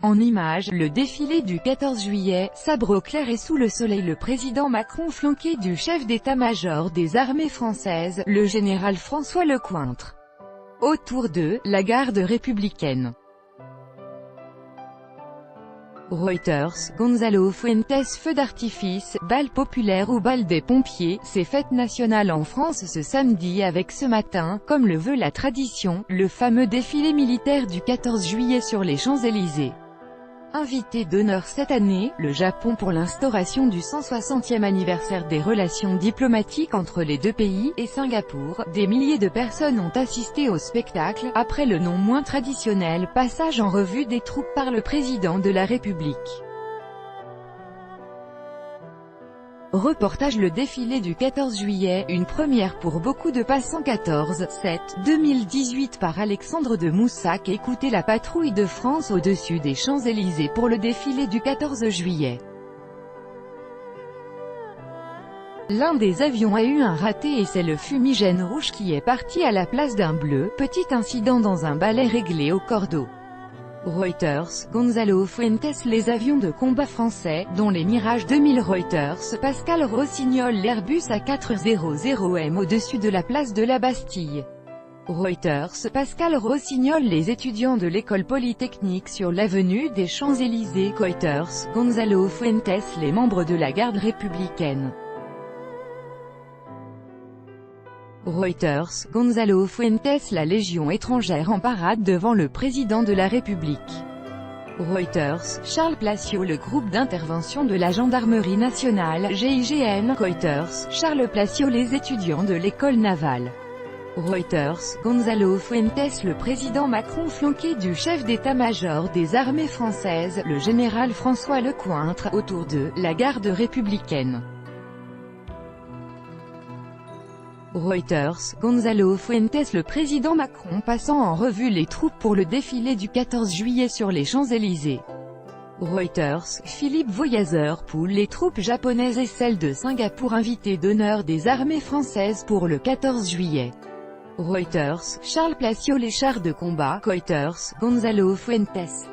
En image, le défilé du 14 juillet, sabre au clair et sous le soleil, le président Macron flanqué du chef d'état-major des armées françaises, le général François Lecointre. Autour d'eux, la garde républicaine. Reuters, Gonzalo Fuentes. Feux d'artifice, bal populaire ou bal des pompiers, c'est fête nationale en France ce samedi avec ce matin, comme le veut la tradition, le fameux défilé militaire du 14 juillet sur les Champs-Élysées. Invité d'honneur cette année, le Japon pour l'instauration du 160e anniversaire des relations diplomatiques entre les deux pays, et Singapour. Des milliers de personnes ont assisté au spectacle, après le non moins traditionnel passage en revue des troupes par le président de la République. Reportage. Le défilé du 14 juillet, une première pour beaucoup de passants. 14/7/2018 par Alexandre de Moussac. Écoutez la patrouille de France au-dessus des Champs-Élysées pour le défilé du 14 juillet. L'un des avions a eu un raté et c'est le fumigène rouge qui est parti à la place d'un bleu. Petit incident dans un balai réglé au cordeau. Reuters, Gonzalo Fuentes. Les avions de combat français, dont les Mirage 2000. Reuters, Pascal Rossignol. L'Airbus A400M au-dessus de la place de la Bastille. Reuters, Pascal Rossignol. Les étudiants de l'école polytechnique sur l'avenue des Champs-Élysées. Reuters, Gonzalo Fuentes. Les membres de la garde républicaine. Reuters, Gonzalo Fuentes. La Légion étrangère en parade devant le président de la République. Reuters, Charles Placiot. Le groupe d'intervention de la Gendarmerie nationale, GIGN. Reuters, Charles Placiot. Les étudiants de l'école navale. Reuters, Gonzalo Fuentes. Le président Macron flanqué du chef d'état-major des armées françaises, le général François Lecointre. Autour d'eux, la garde républicaine. Reuters, Gonzalo Fuentes. Le président Macron passant en revue les troupes pour le défilé du 14 juillet sur les Champs-Élysées. Reuters, Philippe Voyazeur-Poul. Les troupes japonaises et celles de Singapour invitées d'honneur des armées françaises pour le 14 juillet. Reuters, Charles Placiot. Les chars de combat. Reuters, Gonzalo Fuentes.